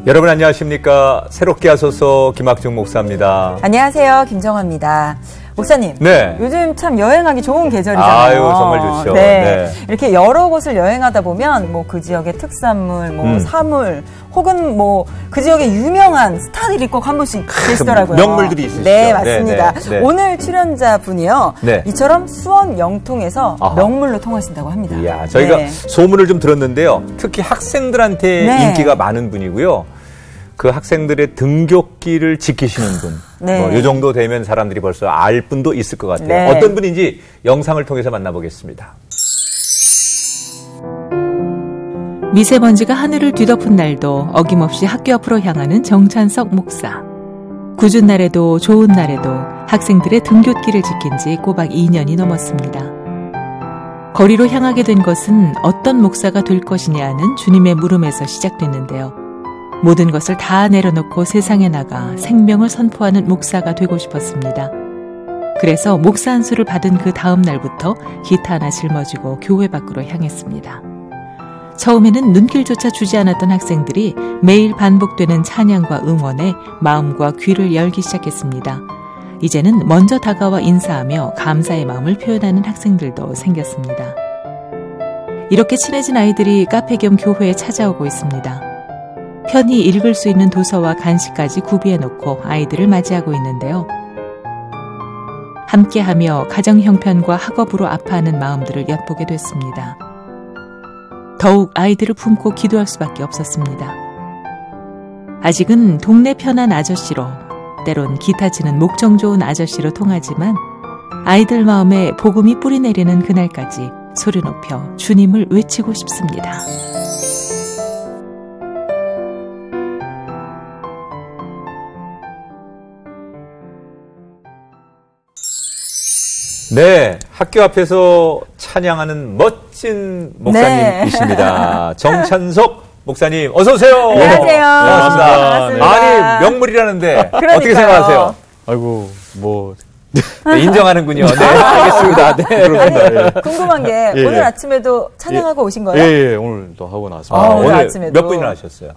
여러분 안녕하십니까. 새롭게 하소서 김학중 목사입니다. 안녕하세요. 김정화입니다. 목사님, 네. 요즘 참 여행하기 좋은 계절이잖아요. 아유, 정말 좋죠. 네. 네. 이렇게 여러 곳을 여행하다 보면 뭐 그 지역의 특산물, 사물, 혹은 뭐 그 지역의 유명한 스타들이 꼭 한 분씩 계시더라고요. 명물들이 있으시죠. 네, 맞습니다. 네, 네, 네. 오늘 출연자 분이요. 네. 이처럼 수원 영통에서 아하. 명물로 통하신다고 합니다. 이야, 저희가 네. 소문을 좀 들었는데요. 특히 학생들한테 네. 인기가 많은 분이고요. 그 학생들의 등굣길을 지키시는 분. 네. 뭐 이 정도 되면 사람들이 벌써 알 분도 있을 것 같아요. 네. 어떤 분인지 영상을 통해서 만나보겠습니다. 미세먼지가 하늘을 뒤덮은 날도 어김없이 학교 앞으로 향하는 정찬석 목사. 궂은 날에도 좋은 날에도 학생들의 등굣길을 지킨 지 꼬박 2년이 넘었습니다. 거리로 향하게 된 것은 어떤 목사가 될 것이냐는 주님의 물음에서 시작됐는데요. 모든 것을 다 내려놓고 세상에 나가 생명을 선포하는 목사가 되고 싶었습니다. 그래서 목사 안수를 받은 그 다음 날부터 기타 하나 짊어지고 교회 밖으로 향했습니다. 처음에는 눈길조차 주지 않았던 학생들이 매일 반복되는 찬양과 응원에 마음과 귀를 열기 시작했습니다. 이제는 먼저 다가와 인사하며 감사의 마음을 표현하는 학생들도 생겼습니다. 이렇게 친해진 아이들이 카페 겸 교회에 찾아오고 있습니다. 편히 읽을 수 있는 도서와 간식까지 구비해놓고 아이들을 맞이하고 있는데요. 함께하며 가정 형편과 학업으로 아파하는 마음들을 엿보게 됐습니다. 더욱 아이들을 품고 기도할 수밖에 없었습니다. 아직은 동네 편한 아저씨로, 때론 기타 치는 목청 좋은 아저씨로 통하지만 아이들 마음에 복음이 뿌리내리는 그날까지 소리 높여 주님을 외치고 싶습니다. 네, 학교 앞에서 찬양하는 멋진 목사님이십니다. 네. 정찬석 목사님, 어서 오세요. 안녕하세요. 네, 반갑습니다. 네. 아니, 명물이라는데 어떻게 생각하세요? 아이고, 뭐 네, 인정하는군요. 네, 알겠습니다. 네. 아니, 궁금한 게 오늘 아침에도 찬양하고 오신 거예요? 예, 오늘도 하고 나왔습니다. 오늘 아침에도. 몇 분이나 하셨어요?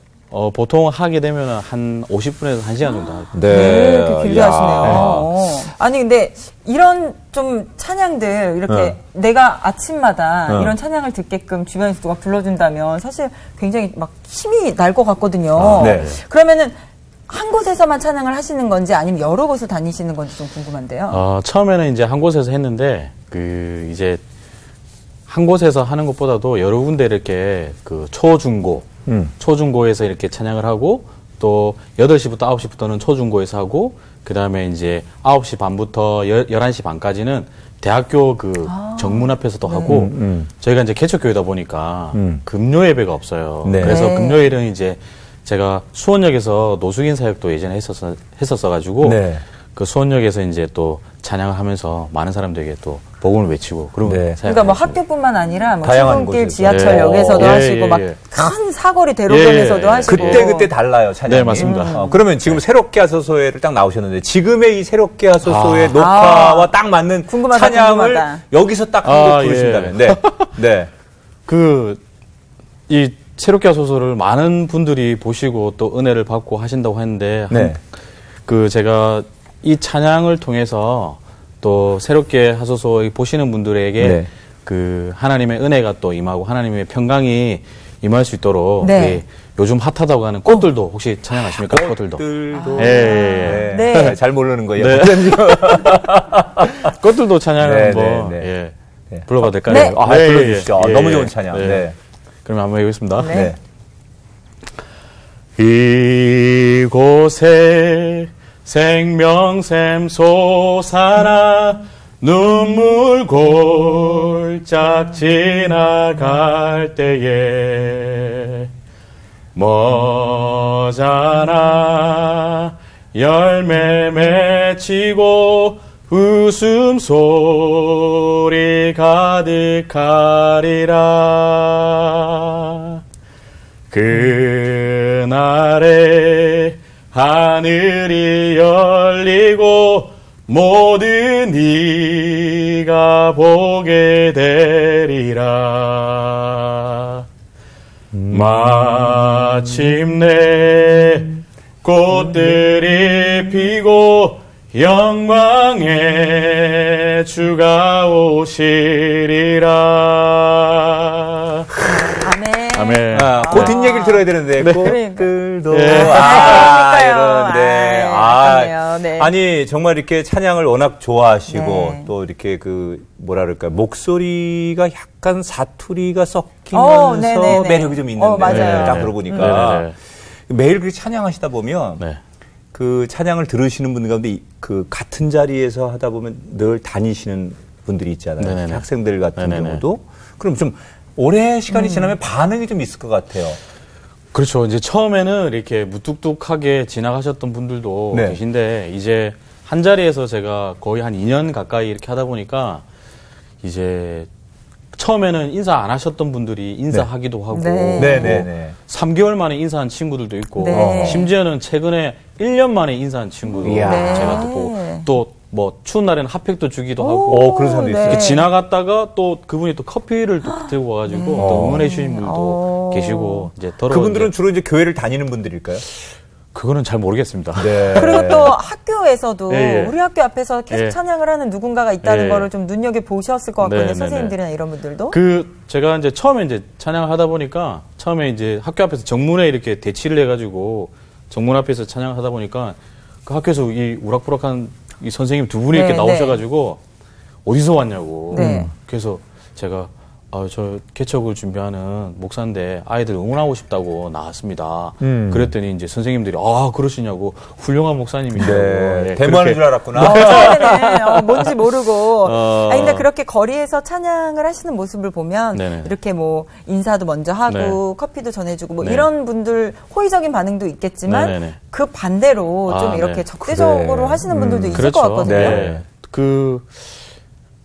보통 하게 되면 한 50분에서 1시간 정도 하죠. 네, 이렇게 길게 하시네요. 아니, 근데 이런 좀 찬양들, 이렇게 내가 아침마다 이런 찬양을 듣게끔 주변에서 누가 불러준다면 사실 굉장히 막 힘이 날 것 같거든요. 네. 그러면은 한 곳에서만 찬양을 하시는 건지 아니면 여러 곳을 다니시는 건지 좀 궁금한데요. 처음에는 이제 한 곳에서 했는데, 이제 한 곳에서 하는 것보다도 여러 군데 이렇게 초중고에서 이렇게 찬양을 하고, 또 8시부터 9시부터는 초중고에서 하고, 그 다음에 이제 9시 반부터 11시 반까지는 대학교 정문 앞에서도 하고, 저희가 이제 개척교회다 보니까 금요 예배가 없어요. 네. 그래서 네. 금요일은 이제 제가 수원역에서 노숙인 사역도 예전에 했었어가지고, 네. 그 수원역에서 이제 또 찬양을 하면서 많은 사람들에게 또 복음을 외치고 그런 네. 그러니까 뭐 학교뿐만 아니라 뭐 다양한 출근길, 곳에서. 지하철역에서도 하시고 막 큰 사거리 대로변에서도 하시고 그때 달라요, 찬양이. 네, 맞습니다. 그러면 지금 새롭게 하소서에를 딱 나오셨는데 지금의 이 새롭게 하소서의 녹화와 딱 맞는 찬양을 여기서 딱 한 곡 부르신다면. 네. 네. 이 새롭게 하소서를 많은 분들이 보시고 또 은혜를 받고 하신다고 했는데 네. 제가 이 찬양을 통해서 또 새롭게 하소서 보시는 분들에게 네. 하나님의 은혜가 또 임하고 하나님의 평강이 임할 수 있도록 네. 요즘 핫하다고 하는 꽃들도 혹시 찬양하십니까? 꽃들도. 네. 네. 잘 모르는 거예요. 네. 꽃들도 찬양을 한번 불러봐도 될까요? 네. 불러주시죠. 너무 좋은 찬양. 네. 그러면 한번 해보겠습니다. 네. 이곳에 생명샘 솟아나 눈물 골짝 지나갈 때에 머자나 열매 맺히고 웃음소리 가득하리라. 그날에 하늘이 열리고 모든 이가 보게 되리라. 마침내 꽃들이 피고 영광의 주가 오시리라. 아멘. 그 뒷얘기를 들어야 되는데, 네. 꽃들도. 이런데. 네. 아니, 정말 이렇게 찬양을 워낙 좋아하시고, 네. 또 이렇게 뭐라 그럴까요. 목소리가 약간 사투리가 섞이면서 매력이 좀 있는데. 맞아요. 딱 들어보니까. 매일 그렇게 찬양하시다 보면, 네. 그 찬양을 들으시는 분들 가운데 그 같은 자리에서 하다 보면 늘 다니시는 분들이 있잖아요. 학생들 같은 경우도. 그럼 좀, 오래 시간이 지나면 반응이 좀 있을 것 같아요. 그렇죠. 이제 처음에는 이렇게 무뚝뚝하게 지나가셨던 분들도 계신데, 이제 한 자리에서 제가 거의 한 2년 가까이 이렇게 하다 보니까, 이제 처음에는 인사 안 하셨던 분들이 인사하기도 하고, 3개월 만에 인사한 친구들도 있고, 심지어는 최근에 1년 만에 인사한 친구도 제가 또 보고, 또 뭐 추운 날에는 핫팩도 주기도 하고 그런 사람도 있어요. 지나갔다가 또 그분이 또 커피를 또 들고 와가지고 또 응원해 주신 분들도 계시고 이제 그분들은 주로 이제 교회를 다니는 분들일까요? 그거는 잘 모르겠습니다. 그리고 또 학교에서도 우리 학교 앞에서 계속 찬양을 하는 누군가가 있다는 거를 좀 눈여겨 보셨을 것 같거든요. 선생님들이나 이런 분들도. 제가 이제 처음에 이제 찬양을 하다 보니까 처음에 이제 학교 앞에서 정문에 이렇게 대치를 해가지고 정문 앞에서 찬양을 하다 보니까 그 학교에서 이 우락부락한 이 선생님 두 분이 이렇게 나오셔가지고 어디서 왔냐고. 그래서 제가 저 개척을 준비하는 목사인데 아이들 응원하고 싶다고 나왔습니다. 그랬더니 이제 선생님들이 그러시냐고 훌륭한 목사님이시고 대만인 줄 알았구나. 처음에는 뭔지 모르고. 근데 그렇게 거리에서 찬양을 하시는 모습을 보면 이렇게 뭐 인사도 먼저 하고 커피도 전해주고 뭐 이런 분들 호의적인 반응도 있겠지만 그 반대로 좀 이렇게 적대적으로 하시는 분들도 있을 것 같거든요.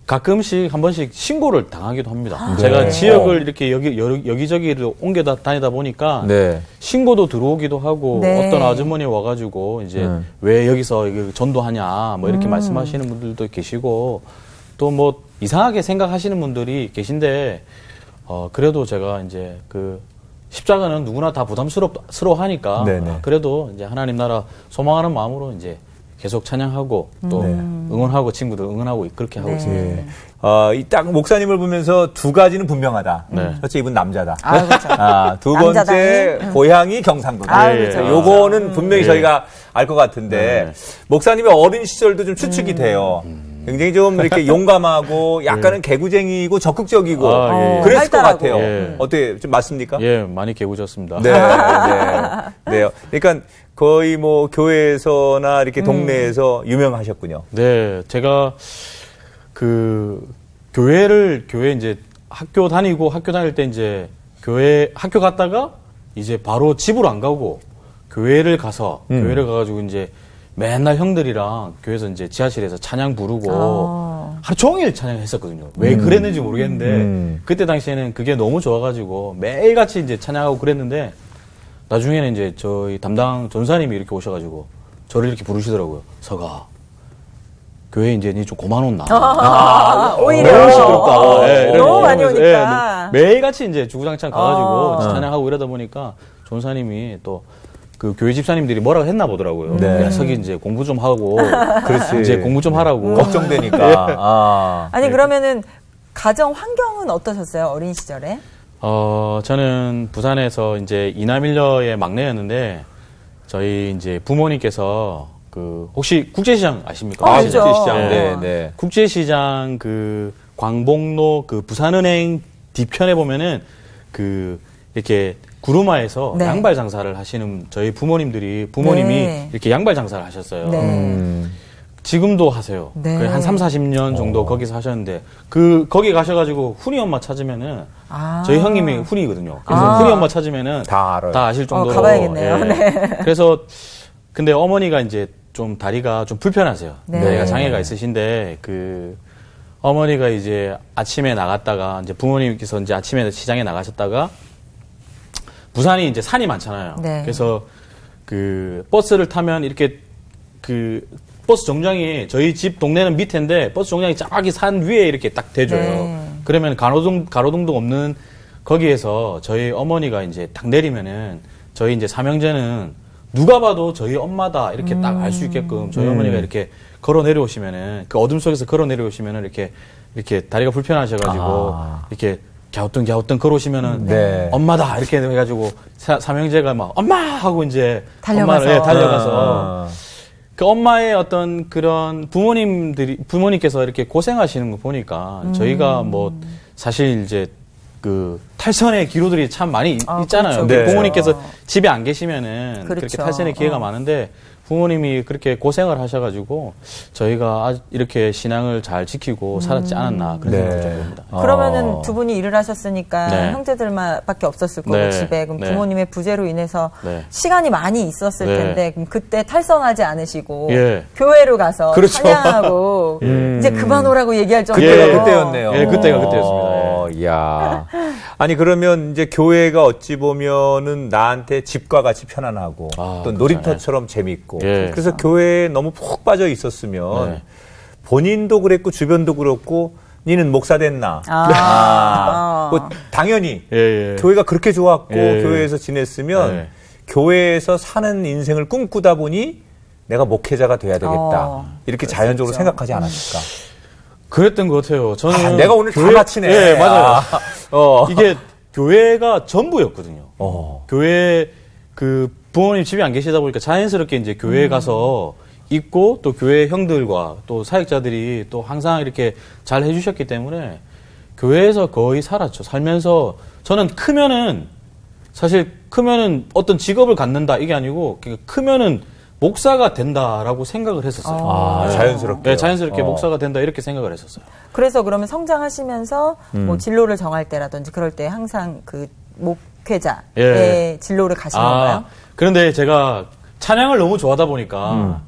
가끔씩 한 번씩 신고를 당하기도 합니다. 제가 지역을 이렇게 여기저기를 옮겨 다니다 보니까 신고도 들어오기도 하고 어떤 아주머니 와가지고 이제 왜 여기서 전도하냐 뭐 이렇게 말씀하시는 분들도 계시고 또 뭐 이상하게 생각하시는 분들이 계신데 그래도 제가 이제 그 십자가는 누구나 다 부담스러워하니까 그래도 이제 하나님 나라 소망하는 마음으로 이제 계속 찬양하고 또 응원하고 친구들 응원하고 그렇게 하고 있습니다. 이 딱 목사님을 보면서 두 가지는 분명하다. 첫째, 이분 남자다. 그렇죠. 두 번째, 고향이 경상도다. 요거는 분명히 저희가 알 것 같은데 목사님의 어린 시절도 좀 추측이 돼요. 굉장히 좀 이렇게 용감하고 약간은 개구쟁이고 적극적이고 그랬을 것 같아요. 어때요? 좀 맞습니까? 많이 개구졌습니다. 네. 그러니까 거의 뭐 교회에서나 이렇게 동네에서 유명하셨군요. 네, 제가 교회 이제 학교 다닐 때 이제 학교 갔다가 이제 바로 집으로 안 가고 교회를 가가지고 이제 맨날 형들이랑 교회에서 이제 지하실에서 찬양 부르고 하루 종일 찬양했었거든요. 왜 그랬는지 모르겠는데 그때 당시에는 그게 너무 좋아가지고 매일같이 이제 찬양하고 그랬는데 나중에는 이제 저희 담당 전사님이 이렇게 오셔가지고 저를 이렇게 부르시더라고요. 서가 교회 이제 니 좀 그만 온나. 오히려 너무 시끄럽다. 너무 많이 오니까 매일같이 이제 주구장창 가가지고 찬양하고 이러다 보니까 전사님이 또 그 교회 집사님들이 뭐라고 했나 보더라고요. 야, 서기 이제 공부 좀 하고 그렇지. 이제 공부 좀 하라고 걱정되니까. 아니 그러면은 가정 환경은 어떠셨어요? 어린 시절에? 저는 부산에서 이제 이남일녀의 막내였는데, 저희 이제 부모님께서 혹시 국제시장 아십니까? 알죠. 국제시장. 네. 국제시장 광복로 부산은행 뒤편에 보면은 이렇게 구루마에서 양발 장사를 하시는 저희 부모님이 이렇게 양발 장사를 하셨어요. 지금도 하세요. 한 30-40년 정도 거기서 하셨는데, 거기 가셔가지고 훈이 엄마 찾으면은, 저희 형님이 훈이거든요. 그래서 훈이 엄마 찾으면은, 다 아실 정도로. 가봐야겠네요. 그래서, 근데 어머니가 이제 좀 다리가 좀 불편하세요. 다리가 장애가 있으신데, 어머니가 이제 아침에 나갔다가, 이제 부모님께서 이제 아침에 시장에 나가셨다가, 부산이 이제 산이 많잖아요. 그래서 버스를 타면 이렇게 버스 정류장이 저희 집 동네는 밑인데 버스 정류장이 저기 산 위에 이렇게 딱 대줘요. 그러면 가로등도 없는 거기에서 저희 어머니가 이제 딱 내리면은 저희 이제 삼형제는 누가 봐도 저희 엄마다 이렇게 딱 알 수 있게끔 저희 어머니가 이렇게 걸어 내려오시면은 그 어둠 속에서 걸어 내려오시면은 이렇게 다리가 불편하셔가지고 이렇게 갸우뚱 걸어오시면은 네. 엄마다 이렇게 해가지고 삼형제가 막 엄마 하고 이제 달려가서. 엄마를 달려가서 그 엄마의 어떤 그런 부모님께서 이렇게 고생하시는 거 보니까 저희가 뭐 사실 이제 그 탈선의 기로들이 참 많이 있잖아요. 그렇죠. 네. 부모님께서 집에 안 계시면은 그렇죠. 그렇게 탈선의 기회가 많은데 부모님이 그렇게 고생을 하셔가지고 저희가 이렇게 신앙을 잘 지키고 살았지 않았나 그런 생각이 좀 듭니다. 그러면은 두 분이 일을 하셨으니까 네. 형제들만밖에 없었을 거고 네. 집에 그럼 네. 부모님의 부재로 인해서 네. 시간이 많이 있었을 네. 텐데 그럼 그때 탈선하지 않으시고 예. 교회로 가서 그렇죠. 찬양하고 이제 그만 오라고 얘기할 정도로 그때였네요. 예, 그때였습니다. 이야. 아니 그러면 이제 교회가 어찌 보면은 나한테 집과 같이 편안하고 또 놀이터처럼 재밌고 예. 그래서 교회에 너무 푹 빠져 있었으면 네. 본인도 그랬고 주변도 그렇고 니는 목사 됐나? 뭐 당연히 예. 교회가 그렇게 좋았고 예. 교회에서 지냈으면 예. 교회에서 사는 인생을 꿈꾸다 보니 내가 목회자가 돼야 되겠다. 이렇게 자연적으로 생각하지 않았을까? 그랬던 것 같아요. 저는 내가 오늘 다 마치네. 예, 맞아요. 이게 교회가 전부였거든요. 교회 그 부모님 집에 안 계시다 보니까 자연스럽게 이제 교회에 가서 있고 또 교회 형들과 또 사역자들이 또 항상 이렇게 잘 해주셨기 때문에 교회에서 거의 살았죠. 살면서 저는 크면은 어떤 직업을 갖는다 이게 아니고 크면은 목사가 된다라고 생각을 했었어요. 자연스럽게. 네, 자연스럽게 목사가 된다 이렇게 생각을 했었어요. 그래서 그러면 성장하시면서 뭐 진로를 정할 때라든지 그럴 때 항상 그 목회자의 진로를 가시는 건가요? 그런데 제가 찬양을 너무 좋아하다 보니까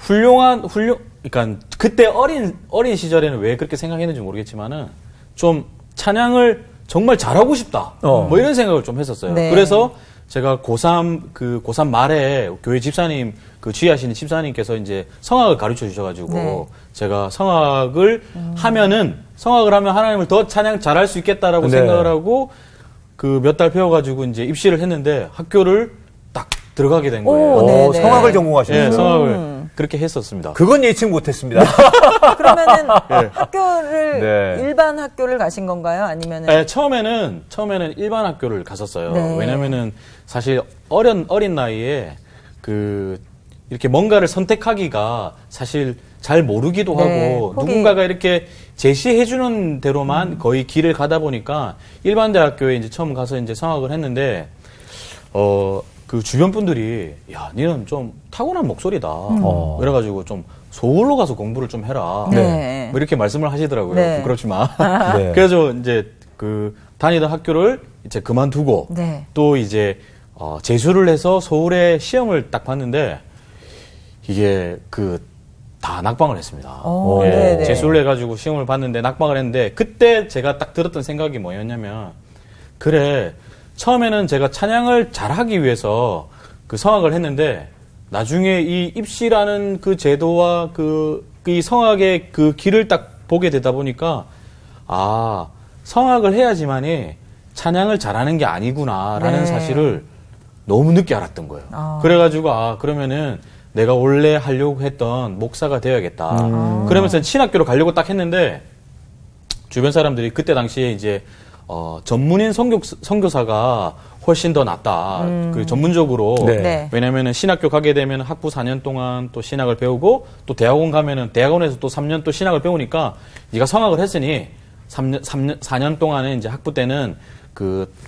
그러니까 그때 어린 시절에는 왜 그렇게 생각했는지 모르겠지만은 좀 찬양을 정말 잘하고 싶다. 뭐 이런 생각을 좀 했었어요. 네. 그래서 제가 고3 말에 교회 집사님, 지휘하시는 집사님께서 이제 성악을 가르쳐 주셔가지고 네. 제가 성악을 하면 하나님을 더 찬양 잘할 수 있겠다라고 네. 생각을 하고 그 몇 달 배워가지고 이제 입시를 했는데 학교를 딱 들어가게 된 거예요. 성악을 전공하셨어요? 네, 성악을 그렇게 했었습니다. 그건 예측 못했습니다. 그러면은 학교를 일반 학교를 가신 건가요? 아니면은 네, 처음에는 일반 학교를 갔었어요. 네. 왜냐면은 사실 어린 나이에 이렇게 뭔가를 선택하기가 사실 잘 모르기도 하고 누군가가 이렇게 제시해주는 대로만 거의 길을 가다 보니까 일반 대학교에 이제 처음 가서 이제 성악을 했는데 그 주변 분들이 야, 니는 좀 타고난 목소리다. 그래가지고 좀 서울로 가서 공부를 좀 해라. 네. 뭐 이렇게 말씀을 하시더라고요. 네. 부끄럽지만. 그래서 이제 다니던 학교를 이제 그만두고 또 이제 재수를 해서 서울에 시험을 딱 봤는데 이게 다 낙방을 했습니다. 재수를 해가지고 시험을 봤는데 낙방을 했는데 그때 제가 딱 들었던 생각이 뭐였냐면 그래 처음에는 제가 찬양을 잘하기 위해서 성악을 했는데 나중에 이 입시라는 그 제도와 이 성악의 그 길을 딱 보게 되다 보니까 성악을 해야지만이 찬양을 잘하는 게 아니구나라는 사실을 너무 늦게 알았던 거예요. 그래가지고 그러면은 내가 원래 하려고 했던 목사가 되어야겠다. 그러면서 신학교로 가려고 딱 했는데 주변 사람들이 그때 당시에 이제 전문인 선교사가 훨씬 더 낫다. 전문적으로. 왜냐면은 신학교 가게 되면 학부 4년 동안 또 신학을 배우고 또 대학원 가면은 대학원에서 또 3년 또 신학을 배우니까 네가 성악을 했으니 4년 동안은 이제 학부 때는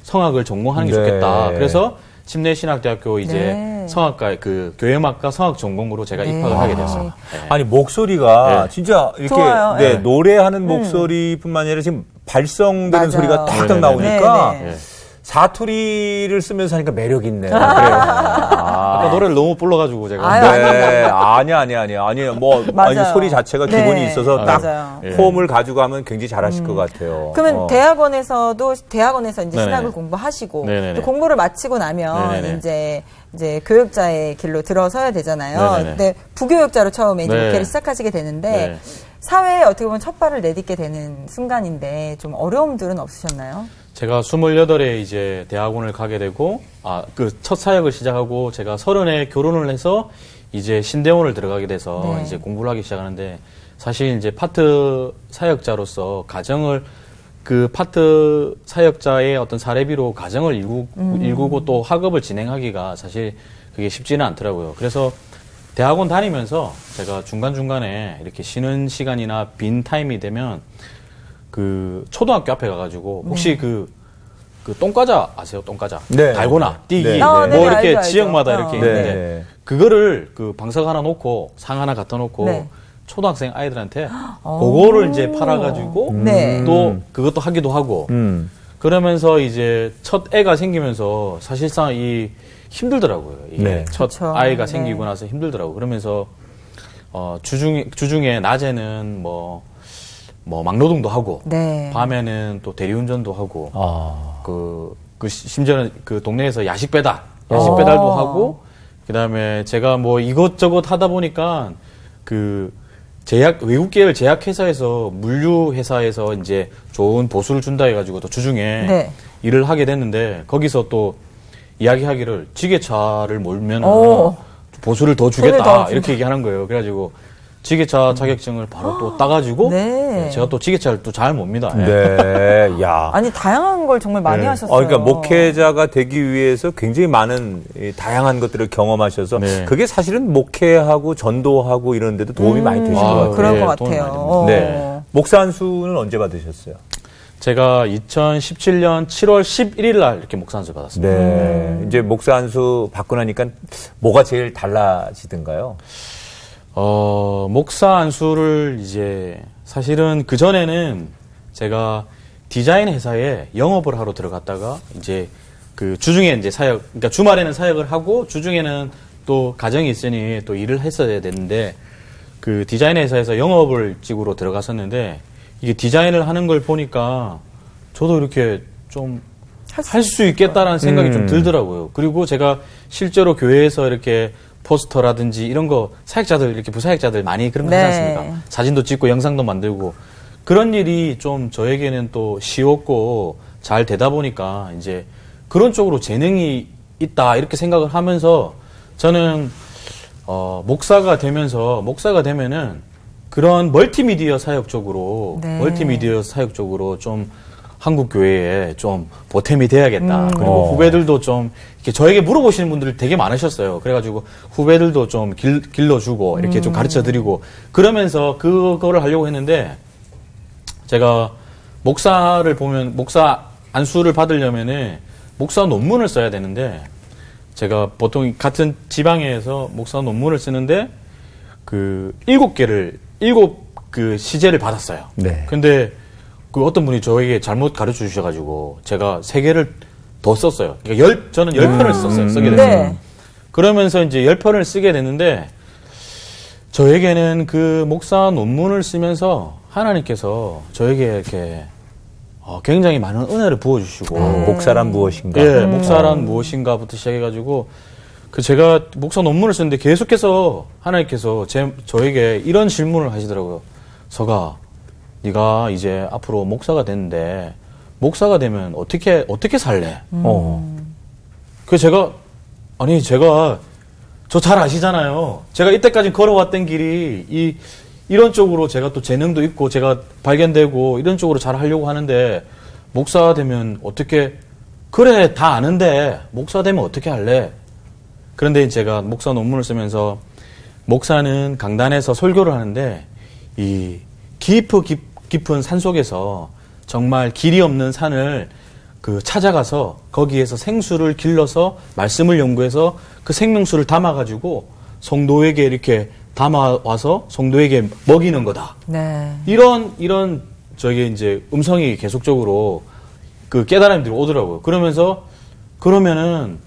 성악을 전공하는 게 좋겠다. 그래서 침례신학대학교 이제 성악과 교회음악과 성악 전공으로 제가 입학을 하게 됐어요. 아니 목소리가 진짜 이렇게 좋아요. 노래하는 목소리뿐만 아니라 지금 발성되는 소리가 탁탁 나오니까 사투리를 쓰면서 하니까 매력 있네. 그래요. 아까 노래를 너무 불러가지고 제가. 아니요. 아니 소리 자체가 기본이 있어서 딱 폼을 가지고 하면 굉장히 잘하실 것 같아요. 그러면 대학원에서 이제 신학을 공부하시고 또 공부를 마치고 나면 이제 교육자의 길로 들어서야 되잖아요. 근데 부교육자로 처음에 이제 목회를 시작하시게 되는데 사회에 어떻게 보면 첫 발을 내딛게 되는 순간인데 좀 어려움들은 없으셨나요? 제가 28에 이제 대학원을 가게 되고, 그 첫 사역을 시작하고, 제가 30에 결혼을 해서 이제 신대원을 들어가게 돼서 이제 공부를 하기 시작하는데, 사실 이제 파트 사역자로서 가정을, 그 파트 사역자의 어떤 사례비로 가정을 일구고 또 학업을 진행하기가 사실 그게 쉽지는 않더라고요. 그래서 대학원 다니면서 제가 중간중간에 이렇게 쉬는 시간이나 빈 타임이 되면 그 초등학교 앞에 가가지고 혹시 그 똥과자 아세요? 똥과자. 네. 달고나, 띠기. 네. 뭐 네, 이렇게 알죠. 지역마다 이렇게 있는데 네. 그거를 그 방석 하나 놓고 상 하나 갖다 놓고 초등학생 아이들한테 그거를 이제 팔아가지고 또 그것도 하기도 하고 그러면서 이제 첫 애가 생기면서 사실상 이 힘들더라고요. 이게 첫 아이가 생기고 나서 힘들더라고요. 그러면서 주중에 낮에는 뭐 막노동도 하고 밤에는 또 대리운전도 하고 심지어는 그 동네에서 야식 배달도 하고 그다음에 제가 뭐 이것저것 하다 보니까 그 외국 계열 제약회사에서 물류회사에서 이제 좋은 보수를 준다 해가지고 또 주중에 일을 하게 됐는데 거기서 또 이야기하기를 지게차를 몰면 보수를 더 주겠다 이렇게 얘기하는 거예요. 그래가지고 지게차 자격증을 바로 또 따가지고 제가 또 지게차를 또 잘 몹니다. 야. 아니 다양한 걸 정말 많이 하셨어요. 그러니까 목회자가 되기 위해서 굉장히 많은 다양한 것들을 경험하셔서 그게 사실은 목회하고 전도하고 이런 데도 도움이 많이 되신 것 같아요. 그런 것 같아요. 목사 안수는 언제 받으셨어요? 제가 2017년 7월 11일 날 이렇게 목사 안수 받았습니다. 이제 목사 안수 받고 나니까 뭐가 제일 달라지던가요? 목사 안수를 이제 사실은 그전에는 제가 디자인 회사에 영업을 하러 들어갔다가 이제 그 주중에 이제 그러니까 주말에는 사역을 하고 주중에는 또 가정이 있으니 또 일을 했어야 되는데 그 디자인 회사에서 영업을 직으로 들어갔었는데 이게 디자인을 하는 걸 보니까 저도 이렇게 좀 할 수 있겠다라는 생각이 좀 들더라고요. 그리고 제가 실제로 교회에서 이렇게 포스터라든지 이런 거 사역자들 이렇게 부사역자들 많이 그런 거 하지 않습니까? 사진도 찍고 영상도 만들고 그런 일이 좀 저에게는 또 쉬웠고 잘 되다 보니까 이제 그런 쪽으로 재능이 있다 이렇게 생각을 하면서 저는 목사가 되면은 그런 멀티미디어 사역 쪽으로 좀 한국 교회에 좀 보탬이 돼야겠다. 그리고 후배들도 좀 이렇게 저에게 물어보시는 분들이 되게 많으셨어요. 그래가지고 후배들도 좀 길러주고 이렇게 좀 가르쳐드리고 그러면서 그거를 하려고 했는데 제가 목사 안수를 받으려면은 목사 논문을 써야 되는데 제가 보통 같은 지방에서 목사 논문을 쓰는데 그 7그 시제를 받았어요. 근데 그 어떤 분이 저에게 잘못 가르쳐 주셔가지고 제가 3개를 더 썼어요. 그러니까 저는 10편을 쓰게 됐어요. 그러면서 이제 10편을 쓰게 됐는데 저에게는 그 목사 논문을 쓰면서 하나님께서 저에게 이렇게 굉장히 많은 은혜를 부어주시고 목사란 무엇인가? 목사란 무엇인가부터 시작해가지고 제가 목사 논문을 쓰는데 계속해서 하나님께서 저에게 이런 질문을 하시더라고요. 서가 네가 이제 앞으로 목사가 됐는데 목사가 되면 어떻게 살래? 그래서 제가 저 잘 아시잖아요. 제가 이때까지 걸어왔던 길이 이런 쪽으로 제가 또 재능도 있고 제가 발견되고 이런 쪽으로 잘 하려고 하는데 목사 되면 그래 다 아는데 목사 되면 어떻게 할래? 그런데 제가 목사 논문을 쓰면서 목사는 강단에서 설교를 하는데 이 깊은 산 속에서 정말 길이 없는 산을 찾아가서 거기에서 생수를 길러서 말씀을 연구해서 그 생명수를 담아가지고 성도에게 이렇게 담아와서 성도에게 먹이는 거다. 이런 저게 이제 음성이 계속적으로 그 깨달음들이 오더라고요. 그러면은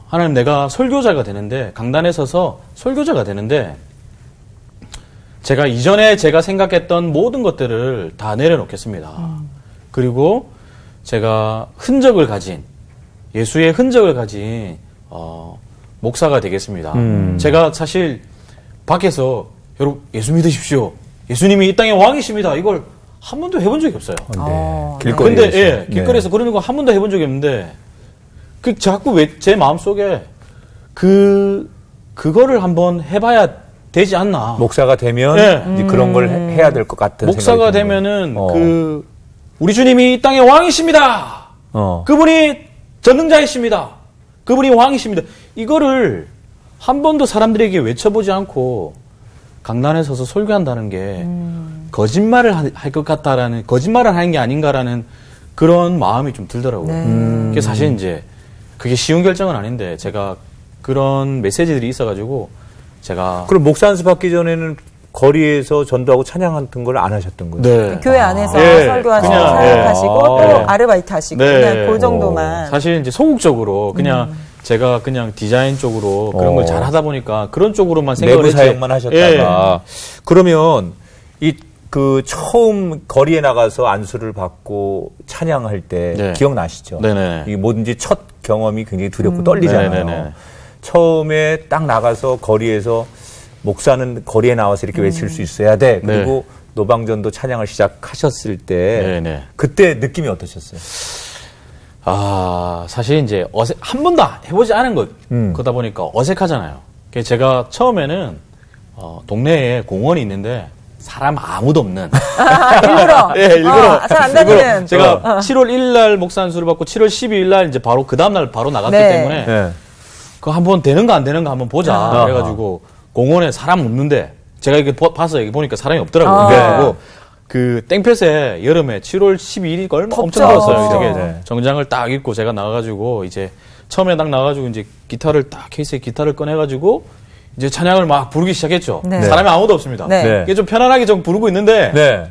하나님 내가 설교자가 되는데 강단에 서서 설교자가 되는데 제가 이전에 제가 생각했던 모든 것들을 다 내려놓겠습니다. 그리고 제가 예수의 흔적을 가진 목사가 되겠습니다. 제가 사실 밖에서 여러분 예수 믿으십시오. 예수님이 이 땅의 왕이십니다. 이걸 한 번도 해본 적이 없어요. 길거리에서. 근데 예, 길거리에서 그런 거 한 번도 해본 적이 없는데 그 자꾸 왜 제 마음속에 그거를 한번 해봐야 되지 않나. 목사가 되면 이제 그런 걸 해야 될 것 같은 목사가 되면은 우리 주님이 이 땅의 왕이십니다. 그분이 전능자이십니다. 그분이 왕이십니다. 이거를 한 번도 사람들에게 외쳐보지 않고 강단에 서서 설교한다는 게 거짓말을 할 것 같다라는, 거짓말을 하는 게 아닌가라는 그런 마음이 좀 들더라고요. 그게 사실 이제 그게 쉬운 결정은 아닌데 제가 그런 메시지들이 있어가지고 제가. 그럼 목사 연습받기 전에는 거리에서 전도하고 찬양하는 걸 안 하셨던 거예요? 네. 교회 안에서 설교하시고 사역하시고 또 아르바이트 하시고 그냥 그 정도만. 사실 이제 소극적으로 그냥 제가 그냥 디자인 쪽으로 그런 걸 잘 하다 보니까 그런 쪽으로만 생각을 내부 사역만 하셨다가. 그러면 그 처음 거리에 나가서 안수를 받고 찬양할 때 기억나시죠? 네네. 이게 뭐든지 첫 경험이 굉장히 두렵고 떨리잖아요. 네네네. 처음에 딱 나가서 거리에서 목사는 거리에 나와서 이렇게 외칠 수 있어야 돼. 그리고 노방전도 찬양을 시작하셨을 때 그때 느낌이 어떠셨어요? 사실 이제 한 번도 해보지 않은 거다 보니까 어색하잖아요. 제가 처음에는 동네에 공원이 있는데 사람 아무도 없는. 일부러. 일부러. 잘 안 다니는. 제가 7월 1일 날 목사 안수를 받고 7월 12일 날 이제 바로 그 다음 날 바로 나갔기 때문에 그거 한번 되는가 안 되는가 한번 보자. 그래가지고 공원에 사람 없는데 제가 이렇게 봐서 여기 보니까 사람이 없더라고요. 그래가지고 그 땡볕에 여름에 7월 12일이 얼마 엄청 더웠어요. 되게 정장을 딱 입고 제가 나가가지고 이제 처음에 딱 나가가지고 이제 기타를 딱 케이스에 기타를 꺼내가지고 이제 찬양을 막 부르기 시작했죠. 사람이 아무도 없습니다. 이게 좀 편안하게 좀 부르고 있는데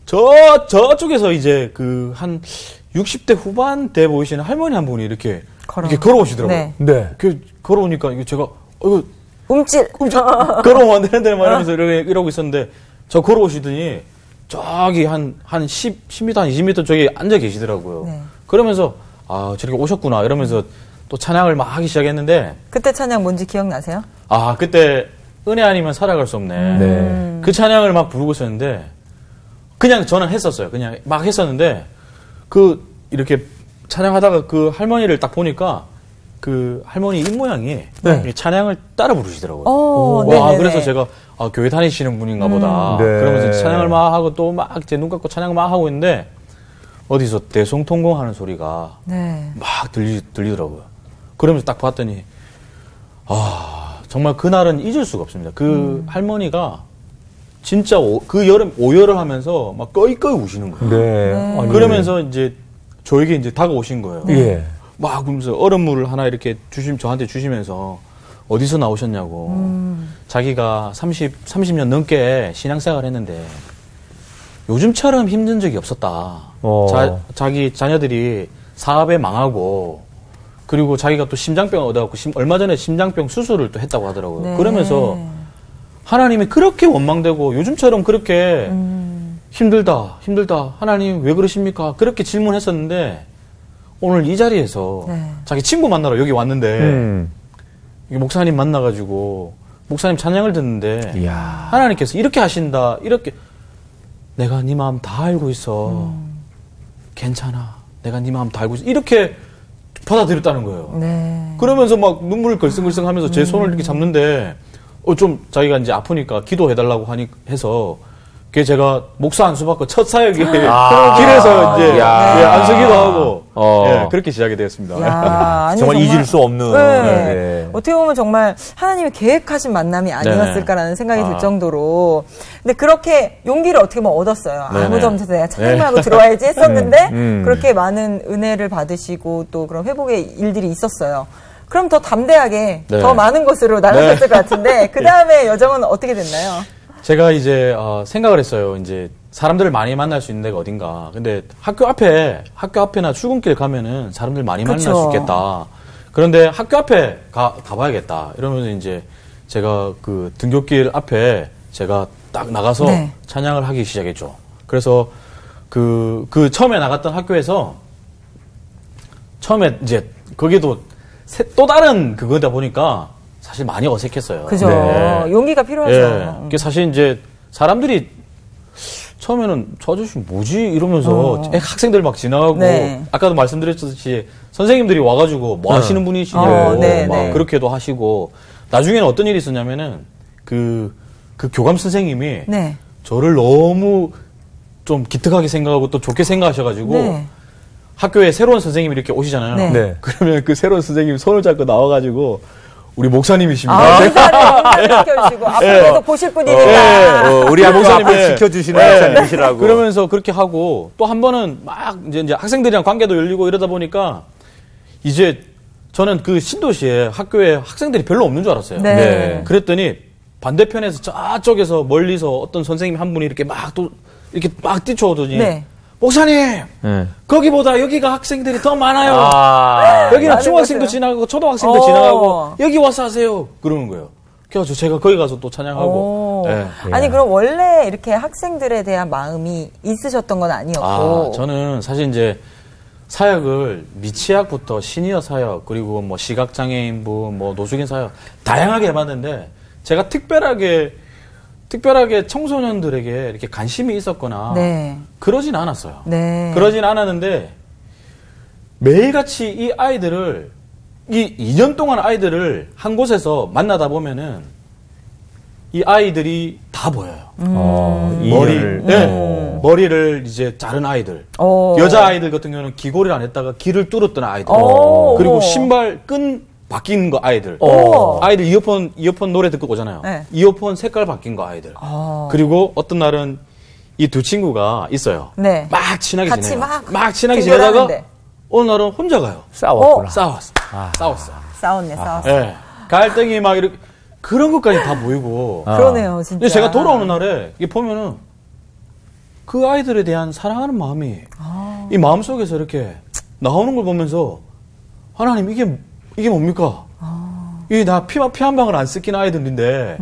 저쪽에서 이제 그 한 60대 후반 돼 보이시는 할머니 한 분이 이렇게 걸어오시더라고요. 이렇게 걸어오니까 이거 제가 움찔 걸어오면 안 되는데 막 이러면서 이러고 있었는데 저 걸어오시더니 저기 한 10m, 한 20m 저기 앉아 계시더라고요. 그러면서 저렇게 오셨구나 이러면서 또 찬양을 막 하기 시작했는데 그때 찬양 뭔지 기억나세요? 그때 은혜 아니면 살아갈 수 없네. 그 찬양을 막 부르고 있었는데 그냥 저는 했었어요. 그냥 막 했었는데 이렇게 찬양하다가 그 할머니를 딱 보니까 그 할머니 입모양이 찬양을 따라 부르시더라고요. 그래서 제가 교회 다니시는 분인가 보다. 그러면서 찬양을 막 하고 또 막 제 눈 감고 찬양을 막 하고 있는데 어디서 대성통곡 하는 소리가 막 들리더라고요. 그러면서 딱 봤더니 정말 그날은 잊을 수가 없습니다. 그 할머니가 진짜 그 오열을 하면서 막 꺼이꺼이 우시는 거예요. 그러면서 이제 저에게 이제 다가오신 거예요. 막 그러면서 얼음물을 하나 이렇게 저한테 주시면서 어디서 나오셨냐고. 자기가 30년 넘게 신앙생활을 했는데 요즘처럼 힘든 적이 없었다. 자기 자녀들이 사업에 망하고 그리고 자기가 또 심장병을 얻어갖고 얼마 전에 심장병 수술을 또 했다고 하더라고요. 그러면서 하나님이 그렇게 원망되고 요즘처럼 그렇게 힘들다 하나님 왜 그러십니까? 그렇게 질문했었는데 오늘 이 자리에서 자기 친구 만나러 여기 왔는데 목사님 만나가지고 목사님 찬양을 듣는데 하나님께서 이렇게 하신다. 이렇게 내가 네 마음 다 알고 있어. 괜찮아. 내가 네 마음 다 알고 있어. 이렇게 받아들였다는 거예요. 그러면서 막 눈물 걸승걸승 하면서 제 손을 이렇게 잡는데 좀 자기가 이제 아프니까 기도해달라고 해서 그게 제가 목사 안수 받고 첫 사역이 길에서 이제 안수기도 하고 그렇게 시작이 되었습니다. 정말 잊을 수 없는. 어떻게 보면 정말 하나님이 계획하신 만남이 아니었을까라는 생각이 들 정도로. 근데 그렇게 용기를 어떻게 보면 얻었어요. 아무도 없어서 내가 찬양만 하고 들어와야지 했었는데 그렇게 많은 은혜를 받으시고 또 그런 회복의 일들이 있었어요. 그럼 더 담대하게 더 많은 곳으로 나가셨을 것 같은데 그 다음에 여정은 어떻게 됐나요? 제가 이제 생각을 했어요. 이제 사람들을 많이 만날 수 있는 데가 어딘가. 근데 학교 앞에나 출근길 가면은 사람들 많이 만날 수 있겠다. 그런데 학교 앞에 가봐야겠다. 이러면서 이제 제가 그 등굣길 앞에 제가 딱 나가서 찬양을 하기 시작했죠. 그래서 그 처음에 나갔던 학교에서 처음에 이제 거기도 또 다른 그거다 보니까 사실 많이 어색했어요. 그죠. 용기가 필요하죠. 그게 사실 이제 사람들이 처음에는 저 아저씨 뭐지? 이러면서 학생들 막 지나가고 아까도 말씀드렸듯이 선생님들이 와가지고 뭐 하시는 분이시냐고 막 그렇게도 하시고 나중에는 어떤 일이 있었냐면은 그 교감 선생님이 저를 너무 좀 기특하게 생각하고 또 좋게 생각하셔가지고 학교에 새로운 선생님이 이렇게 오시잖아요. 그러면 그 새로운 선생님이 손을 잡고 나와가지고 우리 목사님이십니다. 지켜주시고 앞으로도 보실 분이니까 우리 목사님을 지켜주시는 목사님이시라고. 그러면서 그렇게 하고 또 한 번은 막 이제 학생들이랑 관계도 열리고 이러다 보니까 이제 저는 그 신도시에 학교에 학생들이 별로 없는 줄 알았어요. 그랬더니 반대편에서 저쪽에서 멀리서 어떤 선생님 한 분이 이렇게 막 뛰쳐오더니 목사님, 거기보다 여기가 학생들이 더 많아요. 여기는 중학생도 지나가고 초등학생도 지나가고 여기 와서 하세요. 그러는 거예요. 그래서 제가 거기 가서 또 찬양하고. 아니 그럼 원래 이렇게 학생들에 대한 마음이 있으셨던 건 아니었고? 저는 사실 이제 사역을 미취학부터 시니어 사역 그리고 뭐 시각장애인부, 뭐 노숙인 사역 다양하게 해봤는데 제가 특별하게 청소년들에게 이렇게 관심이 있었거나 그러진 않았어요. 그러진 않았는데 매일같이 이 아이들을 이 2년 동안 아이들을 한 곳에서 만나다 보면은 이 아이들이 다 보여요. 머리를 이제 자른 아이들, 여자 아이들 같은 경우는 귀걸이를 안 했다가 귀를 뚫었던 아이들, 그리고 신발 끈 바뀐 거 아이들. 아이들 이어폰 노래 듣고 오잖아요. 이어폰 색깔 바뀐 거 아이들. 그리고 어떤 날은 이 두 친구가 있어요. 막 친하게 지내요. 막 친하게 지내다가 어느 날은 혼자 가요. 싸웠구나. 싸웠어. 싸웠네. 갈등이 막 이렇게 그런 것까지 다 보이고. 그러네요, 진짜. 근데 제가 돌아오는 날에 이게 보면은 그 아이들에 대한 사랑하는 마음이 이 마음 속에서 이렇게 나오는 걸 보면서 하나님 이게 뭡니까? 이게 나 피 한 방울 안 섞인 아이들인데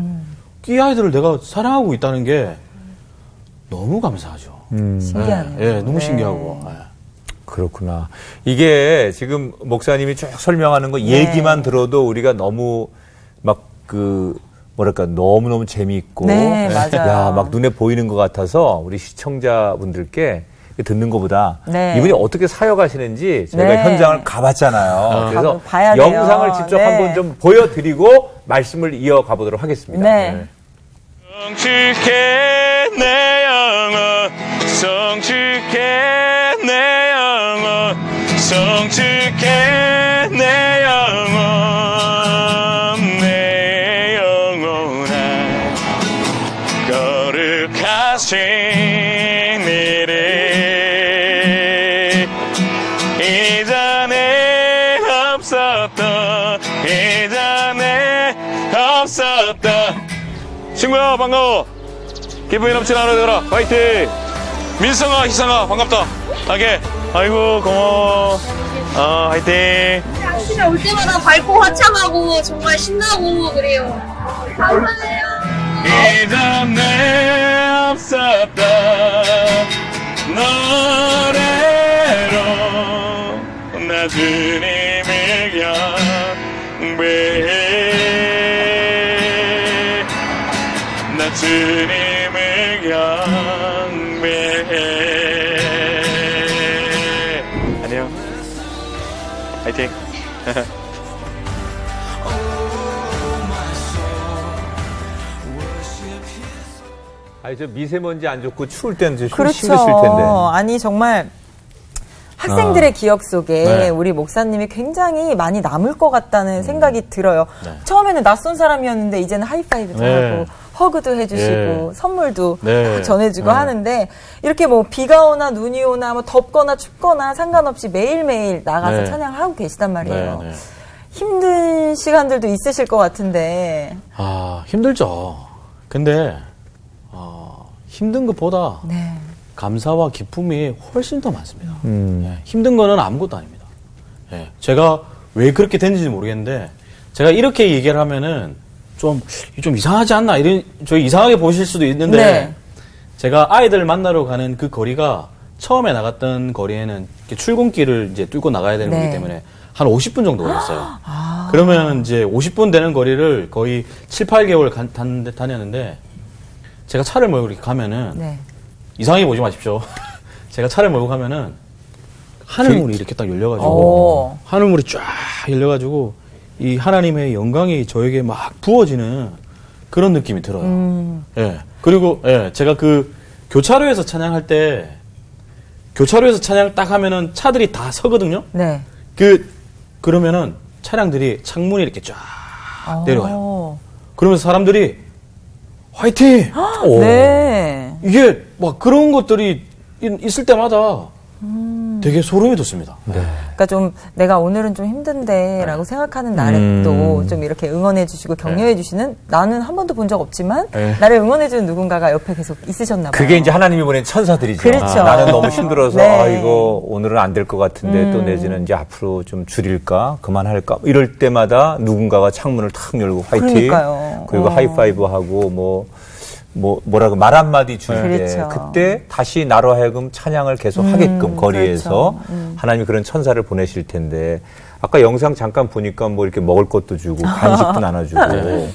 이 아이들을 내가 사랑하고 있다는 게 너무 감사하죠. 신기하네요. 너무 신기하고. 그렇구나. 이게 지금 목사님이 쭉 설명하는 거 얘기만 들어도 우리가 너무 너무너무 재미있고 맞아요. 막 눈에 보이는 것 같아서 우리 시청자분들께 듣는 것보다 이분이 어떻게 사역하시는지 저희가 현장을 가봤잖아요. 그래서 영상을 직접 한번 좀 보여드리고 말씀을 이어가보도록 하겠습니다. 성축해 내 영혼, 성축해 내 영혼, 성축해 내 영혼, 내 영혼아 거룩하신 이름 이전에 없었다. 친구야 반가워. 기분이 넘치는 하루 되거라. 화이팅. 민성아 희성아 반갑다. 아이고 고마워. 화이팅. 집에 올 때마다 밝고 화창하고 정말 신나고 그래요. 감사해요. 이전에 없었다 노래로 나 주님을 경배해. 나 주님을 경배해. 안녕. 화이팅. 저 미세먼지 안 좋고 추울 때는 좀 그렇죠. 힘드실 텐데. 아니 정말 학생들의 기억 속에 우리 목사님이 굉장히 많이 남을 것 같다는 생각이 들어요. 처음에는 낯선 사람이었는데 이제는 하이파이브도 하고 허그도 해주시고 선물도 막 전해주고 하는데 이렇게 뭐 비가 오나 눈이 오나 뭐 덥거나 춥거나 상관없이 매일매일 나가서 찬양을 하고 계시단 말이에요. 힘든 시간들도 있으실 것 같은데. 힘들죠. 근데 힘든 것보다 감사와 기쁨이 훨씬 더 많습니다. 힘든 거는 아무것도 아닙니다. 제가 왜 그렇게 됐는지 모르겠는데 제가 이렇게 얘기를 하면은 좀 이상하지 않나 저 이상하게 보실 수도 있는데 제가 아이들 만나러 가는 그 거리가 처음에 나갔던 거리에는 출근길을 이제 뚫고 나가야 되는 거기 때문에 한 50분 정도 걸렸어요. 그러면 이제 50분 되는 거리를 거의 7, 8개월 다녔는데 제가 차를 몰고 이렇게 가면은 이상하게 보지 마십시오. 제가 차를 몰고 가면은 하늘문이 이렇게 딱 열려가지고 하늘문이 쫙 열려가지고 이 하나님의 영광이 저에게 막 부어지는 그런 느낌이 들어요. 예. 그리고 예, 제가 그 교차로에서 찬양할 때 교차로에서 찬양 딱 하면은 차들이 다 서거든요. 네. 그러면은 차량들이 창문이 이렇게 쫙 내려가요. 그러면서 사람들이 화이팅! 네. 이게 막 그런 것들이 있을 때마다 되게 소름이 돋습니다. 네. 그러니까 좀 내가 오늘은 좀 힘든데라고 생각하는 날에도 좀 이렇게 응원해주시고 격려해주시는 나는 한 번도 본 적 없지만 나를 응원해주는 누군가가 옆에 계속 있으셨나 봐요. 그게 이제 하나님이 보낸 천사들이죠. 그렇죠. 나는 너무 힘들어서 네. 이거 오늘은 안 될 것 같은데 또 내지는 이제 앞으로 좀 줄일까 그만할까 이럴 때마다 누군가가 창문을 탁 열고 화이팅. 그러니까요. 그리고 하이파이브 하고 뭐라고 말 한마디 주는데 그렇죠. 그때 다시 나로 하여금 찬양을 계속 하게끔 거리에서 그렇죠. 하나님이 그런 천사를 보내실 텐데 아까 영상 잠깐 보니까 뭐 이렇게 먹을 것도 주고 간식도 나눠주고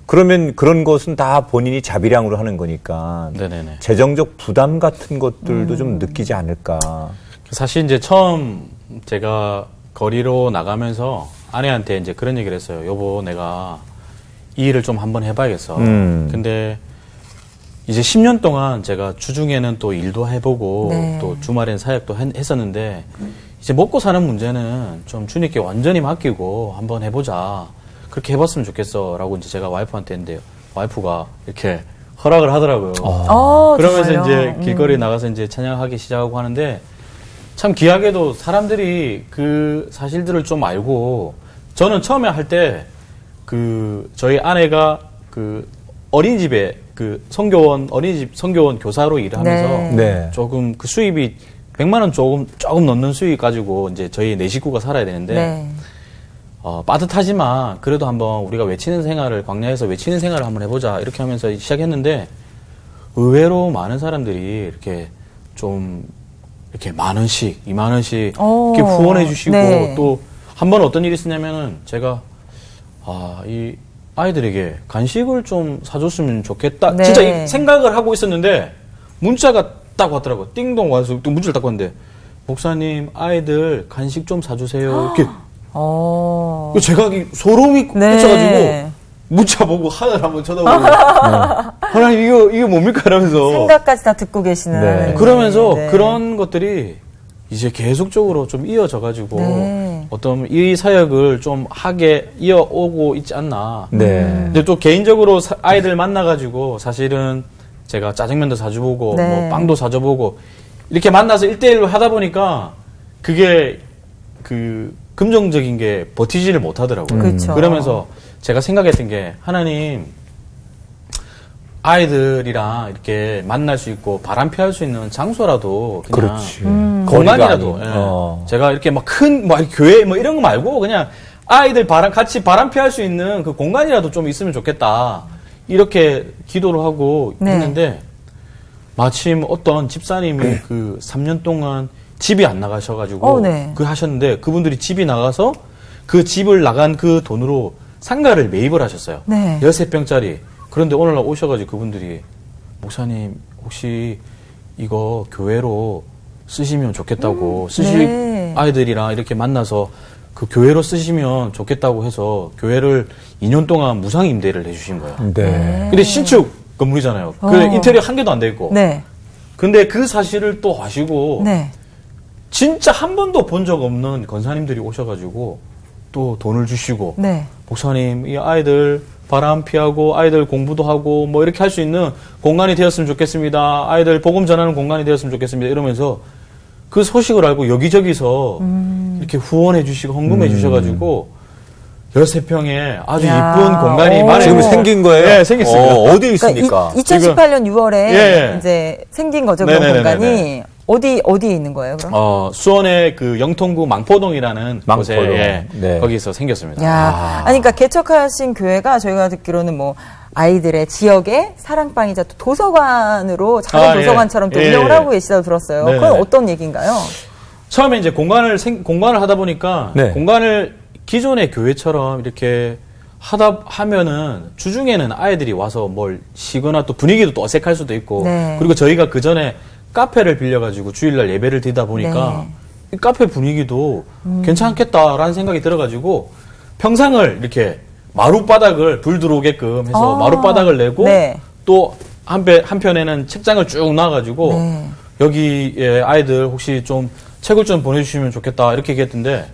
그러면 그런 것은 다 본인이 자비량으로 하는 거니까 네네네. 재정적 부담 같은 것들도 좀 느끼지 않을까. 사실 이제 처음 제가 거리로 나가면서 아내한테 이제 그런 얘기를 했어요. 여보, 내가 이 일을 좀 한번 해봐야겠어. 근데 이제 10년 동안 제가 주중에는 또 일도 해보고 네. 또 주말엔 사역도 했었는데 이제 먹고 사는 문제는 좀 주님께 완전히 맡기고 한번 해보자. 그렇게 해봤으면 좋겠어. 라고 이제 제가 와이프한테 했는데 와이프가 이렇게 허락을 하더라고요. 그러면서 정말요? 이제 길거리에 나가서 이제 찬양하기 시작하고 하는데 참 귀하게도 사람들이 그 사실들을 좀 알고 저는 처음에 할 때 저희 아내가 어린이집에 어린이집 성교원 교사로 일을 하면서 네. 조금 그 수입이 100만 원 조금 넘는 수입 가지고 이제 저희 4식구가 살아야 되는데 네. 빠듯하지만 그래도 한번 우리가 광야에서 외치는 생활을 한번 해보자 이렇게 하면서 시작했는데 의외로 많은 사람들이 이렇게 좀 이렇게 10,000원씩 20,000원씩 이렇게 후원해 주시고 네. 또 한 번 어떤 일이 있었냐면은 제가 이 아이들에게 간식을 좀 사줬으면 좋겠다. 네. 진짜 이 생각을 하고 있었는데 문자가 딱 왔더라고요. 띵동 와서 또 문자를 딱 왔는데 목사님 아이들 간식 좀 사주세요. 이렇게. 제가 소름이 끼쳐가지고 문자 보고 하늘 한번 쳐다보고 하나님 이거 뭡니까 이러면서 생각까지 다 듣고 계시는. 네. 그러면서 네. 그런 것들이 이제 계속적으로 좀 이어져가지고 네. 어떤 이 사역을 좀 하게 이어오고 있지 않나. 네. 근데 또 개인적으로 아이들 만나가지고 사실은 제가 짜장면도 사줘보고 네. 뭐 빵도 사줘보고 이렇게 만나서 1대1로 하다 보니까 그게 긍정적인 게 버티지를 못하더라고요. 그렇죠. 그러면서 제가 생각했던 게 하나님 아이들이랑 이렇게 만날 수 있고 바람 피할 수 있는 장소라도 그냥 그렇지. 공간이라도 제가 이렇게 막 큰 교회 뭐 이런 거 말고 그냥 아이들 같이 바람 피할 수 있는 그 공간이라도 좀 있으면 좋겠다 이렇게 기도를 하고 했는데 마침 어떤 집사님이 3년 동안 집이 안 나가셔가지고 하셨는데 그분들이 집이 나가서 그 집을 나간 그 돈으로 상가를 매입을 하셨어요. 13평짜리. 그런데 오늘날 오셔가지고 그분들이 목사님 혹시 이거 교회로 쓰시면 좋겠다고 아이들이랑 이렇게 만나서 그 교회로 쓰시면 좋겠다고 해서 교회를 2년 동안 무상 임대를 해주신 거예요. 네. 근데 신축 건물이잖아요. 인테리어 한 개도 안 돼 있고. 근데 그 사실을 또 아시고 진짜 한 번도 본 적 없는 권사님들이 오셔가지고 또 돈을 주시고 목사님 이 아이들 바람 피하고 아이들 공부도 하고 뭐 이렇게 할 수 있는 공간이 되었으면 좋겠습니다. 아이들 복음 전하는 공간이 되었으면 좋겠습니다. 이러면서 그 소식을 알고 여기저기서 이렇게 후원해 주시고 헌금해 주셔가지고 13평에 아주 이쁜 공간이 지금 생긴 거예요? 네, 생겼습니다. 어디 있습니까? 그러니까 2018년 6월에 이제 생긴 거죠, 그 공간이. 어디에 있는 거예요, 그럼? 수원의 영통구 망포동이라는 곳에 거기서 생겼습니다. 아니, 그러니까 개척하신 교회가 저희가 듣기로는 뭐 아이들의 지역의 사랑방이자 또 도서관으로 작은 도서관처럼 또 운영을 하고 계시다고 들었어요. 그건 어떤 얘기인가요? 처음에 이제 공간을 하다 보니까 공간을 기존의 교회처럼 이렇게 하면은 주중에는 아이들이 와서 뭘 쉬거나 또 분위기도 또 어색할 수도 있고 그리고 저희가 그 전에 카페를 빌려가지고 주일날 예배를 드리다 보니까 이 카페 분위기도 괜찮겠다라는 생각이 들어가지고 평상을 이렇게 마룻바닥을 불 들어오게끔 해서 마룻바닥을 내고 또 한편에는 책장을 쭉 놔가지고 여기 아이들 혹시 좀 책을 좀 보내주시면 좋겠다 이렇게 얘기했던데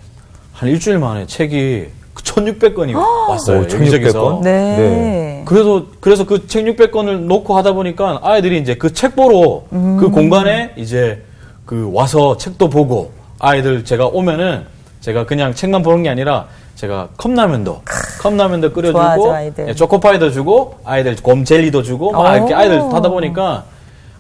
한 일주일 만에 책이 1,600권이 왔어요. 여기저기서. 네. 그래서 그 책 600권을 놓고 하다 보니까 아이들이 이제 그 책 보러 그 공간에 이제 그 와서 책도 보고 아이들 제가 오면은 제가 그냥 책만 보는 게 아니라 제가 컵라면도 끓여주고 초코파이도 주고 아이들 곰 젤리도 주고 막 이렇게 아이들 하다 보니까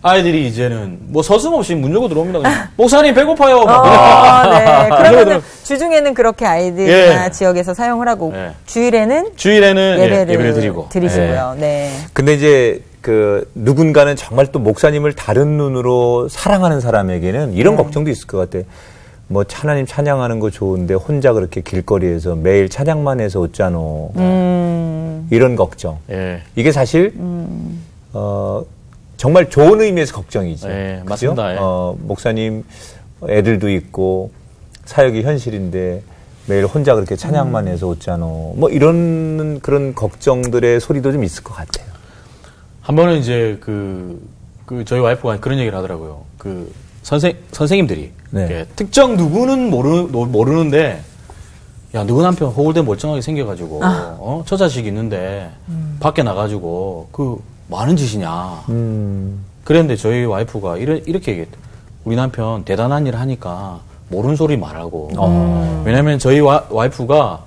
아이들이 이제는 뭐 서슴없이 문 열고 들어옵니다. 그냥, 목사님 배고파요. 네. 그러면 주중에는 그렇게 아이들이나 지역에서 사용을 하고 주일에는 예배를 드리시고요. 네. 근데 이제 그 누군가는 정말 또 목사님을 다른 눈으로 사랑하는 사람에게는 이런 걱정도 있을 것 같아. 뭐 하나님 찬양하는 거 좋은데 혼자 그렇게 길거리에서 매일 찬양만 해서 어쩌노. 이런 걱정. 이게 사실 정말 좋은 의미에서 걱정이지. 네, 맞습니다. 목사님 애들도 있고 사역이 현실인데 매일 혼자 그렇게 찬양만 해서 어쩌노. 뭐 이런 그런 걱정들의 소리도 좀 있을 것 같아요. 한 번은 이제 저희 와이프가 그런 얘기를 하더라고요. 그 선생님들이 특정 누구는 모르는데 야 누구 남편 호울대 멀쩡하게 생겨가지고 저 자식이 있는데 밖에 나가지고 그 많은 짓이냐. 그랬는데 저희 와이프가 이렇게 얘기했대. 우리 남편 대단한 일을 하니까 모르는 소리 말하고. 왜냐면 저희 와이프가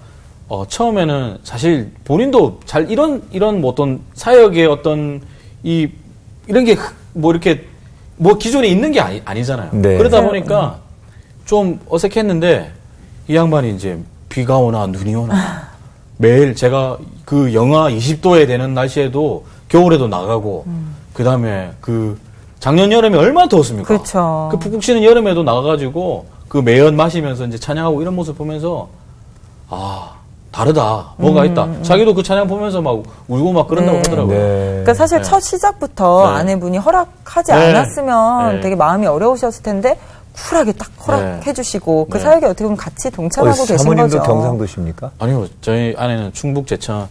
처음에는 사실 본인도 잘 이런 뭐 어떤 사역의 어떤 이런 게 뭐 이렇게 뭐 기존에 있는 게 아니잖아요. 네. 그러다 보니까 좀 어색했는데 이 양반이 이제 비가 오나 눈이 오나 매일 제가 그 영하 20도에 되는 날씨에도 겨울에도 나가고 그다음에 작년 여름에 얼마나 더웠습니까? 그렇죠. 그 푹푹 쉬는 여름에도 나가가지고 그 매연 마시면서 이제 찬양하고 이런 모습 보면서 다르다. 뭐가 있다. 자기도 그 찬양 보면서 막 울고 막 그런다고 하더라고요. 그러니까 사실 첫 시작부터 아내분이 허락하지 않았으면 되게 마음이 어려우셨을 텐데 쿨하게 딱 허락해 주시고 그 사역에 어떻게 보면 같이 동참하고 계신 거죠. 사모님도 경상도십니까? 아니요. 저희 아내는 충북 제천.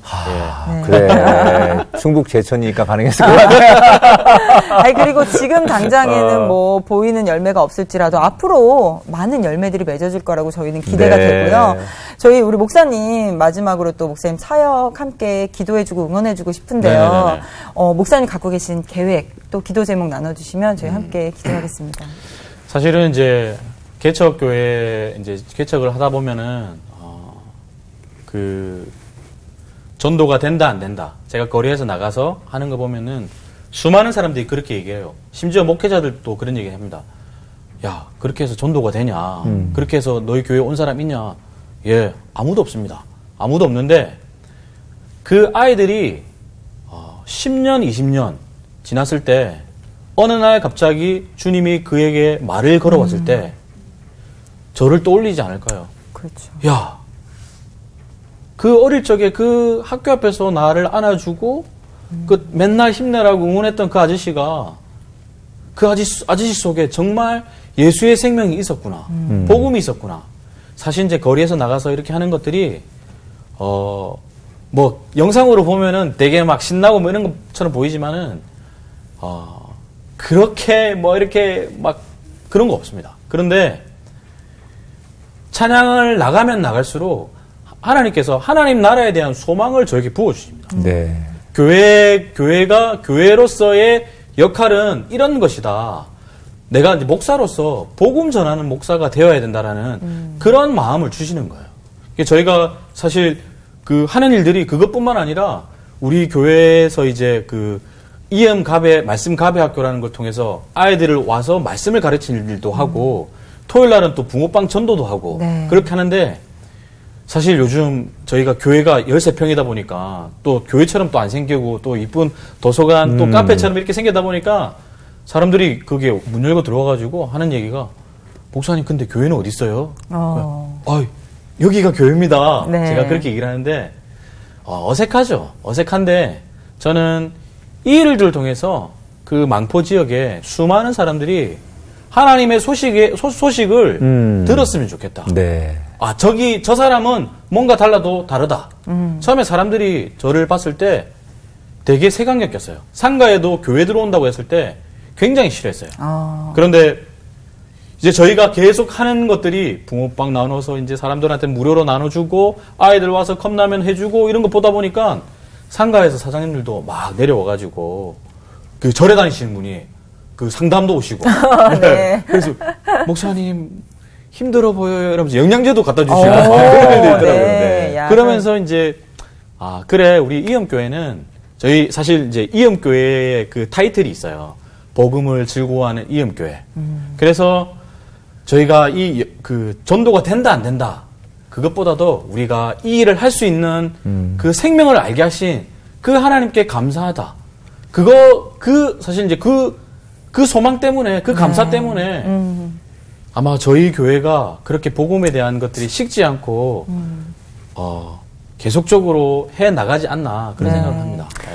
그래. 충북 제천이니까 가능했을 것 같아요. 아니 그리고 지금 당장에는 뭐 보이는 열매가 없을지라도 앞으로 많은 열매들이 맺어질 거라고 저희는 기대가 되고요. 저희 우리 목사님 마지막으로 또 목사님 사역 함께 기도해주고 응원해주고 싶은데요. 목사님 갖고 계신 계획 또 기도 제목 나눠주시면 저희 함께 기도하겠습니다. 사실은 이제 개척교회 이제 개척을 하다 보면은 전도가 된다 안 된다. 제가 거리에서 나가서 하는 거 보면은 수많은 사람들이 그렇게 얘기해요. 심지어 목회자들도 그런 얘기 합니다. 야, 그렇게 해서 전도가 되냐? 그렇게 해서 너희 교회 온 사람 있냐? 예, 아무도 없습니다. 아무도 없는데 그 아이들이 10년, 20년 지났을 때 어느 날 갑자기 주님이 그에게 말을 걸어왔을 때 저를 떠올리지 않을까요? 그렇죠. 야, 그 어릴 적에 그 학교 앞에서 나를 안아주고 그 맨날 힘내라고 응원했던 그 아저씨가 그 아저씨 속에 정말 예수의 생명이 있었구나. 복음이 있었구나. 사실 이제 거리에서 나가서 이렇게 하는 것들이 뭐 영상으로 보면은 되게 막 신나고 뭐 이런 것처럼 보이지만은 그렇게 뭐 이렇게 막 그런 거 없습니다. 그런데 찬양을 나가면 나갈수록 하나님께서 하나님 나라에 대한 소망을 저에게 부어주십니다. 네. 교회가 교회로서의 역할은 이런 것이다. 내가 이제 목사로서 복음 전하는 목사가 되어야 된다라는 그런 마음을 주시는 거예요. 저희가 사실 그 하는 일들이 그것뿐만 아니라 우리 교회에서 이제 이음갑의 말씀 갑의 학교라는 걸 통해서 아이들을 와서 말씀을 가르치는 일도 하고 토요일 날은 또 붕어빵 전도도 하고 그렇게 하는데 사실 요즘 저희가 교회가 13평이다 보니까 또 교회처럼 또 안 생기고 또 이쁜 도서관 또 카페처럼 이렇게 생기다 보니까 사람들이 그게 문 열고 들어와가지고 하는 얘기가 목사님 근데 교회는 어디 있어요? 여기가 교회입니다. 제가 그렇게 얘기를 하는데 어색하죠. 어색한데 저는 이 일들을 통해서 그 망포 지역에 수많은 사람들이 하나님의 소식을 들었으면 좋겠다. 네. 아, 저 사람은 뭔가 달라도 다르다. 처음에 사람들이 저를 봤을 때 되게 색안경꼈어요. 상가에도 교회 들어온다고 했을 때 굉장히 싫어했어요. 그런데 이제 저희가 계속 하는 것들이 붕어빵 나눠서 이제 사람들한테 무료로 나눠주고 아이들 와서 컵라면 해주고 이런 거 보다 보니까 상가에서 사장님들도 막 내려와가지고 그 절에 다니시는 분이 그 상담도 오시고 네. 그래서 목사님 힘들어 보여요 이러면서 영양제도 갖다 주시고 그런 일도 있더라고요. 네. 그러면서 이제 아 그래 우리 이음교회는 저희 사실 이제 이음교회의 그 타이틀이 있어요. 복음을 즐거워하는 이음교회. 그래서 저희가 그 전도가 된다 안 된다 그것보다도 우리가 이 일을 할 수 있는 그 생명을 알게 하신 그 하나님께 감사하다. 사실 이제 그 소망 때문에 그 감사 때문에 아마 저희 교회가 그렇게 복음에 대한 것들이 식지 않고 계속적으로 해 나가지 않나 그런 생각을 합니다. 네.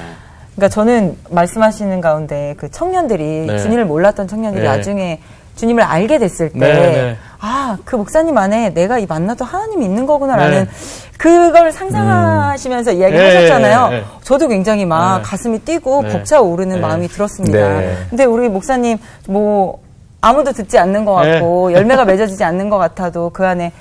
그러니까 저는 말씀하시는 가운데 그 청년들이 네. 주님을 몰랐던 청년들이 네. 나중에 주님을 알게 됐을 때, 네. 아, 그 목사님 안에 내가 이 만나도 하나님이 있는 거구나라는 그걸 상상하시면서 이야기하셨잖아요. 네. 저도 굉장히 막 가슴이 뛰고 벅차오르는 마음이 들었습니다. 근데 우리 목사님 뭐 아무도 듣지 않는 것 같고 열매가 맺어지지 않는 것 같아도 그 안에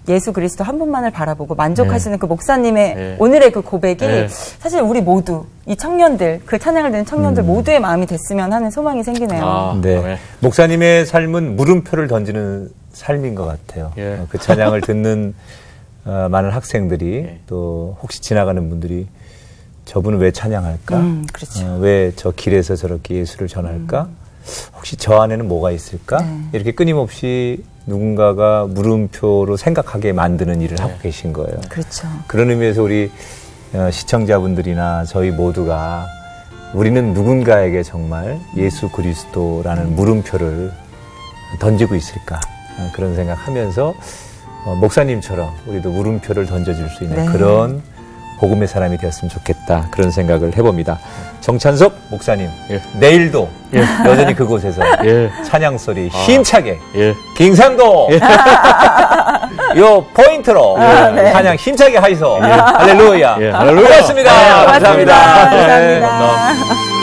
예수 그리스도 한 분만을 바라보고 만족하시는 그 목사님의 오늘의 그 고백이 사실 우리 모두 이 청년들 그 찬양을 듣는 청년들 모두의 마음이 됐으면 하는 소망이 생기네요. 네. 목사님의 삶은 물음표를 던지는 삶인 것 같아요. 그 찬양을 듣는 많은 학생들이 또 혹시 지나가는 분들이 저분은 왜 찬양할까? 그렇죠. 왜 저 길에서 저렇게 예수를 전할까? 혹시 저 안에는 뭐가 있을까? 이렇게 끊임없이 누군가가 물음표로 생각하게 만드는 일을 하고 계신 거예요. 그렇죠. 그런 의미에서 우리 시청자분들이나 저희 모두가 우리는 누군가에게 정말 예수 그리스도라는 물음표를 던지고 있을까? 그런 생각하면서 목사님처럼 우리도 물음표를 던져줄 수 있는 그런 복음의 사람이 되었으면 좋겠다. 그런 생각을 해봅니다. 정찬석 목사님, 내일도 여전히 그곳에서 찬양 소리 힘차게 갱상도 요 포인트로 찬양 힘차게 하이소. 할렐루야. 고맙습니다. 감사합니다. 감사합니다.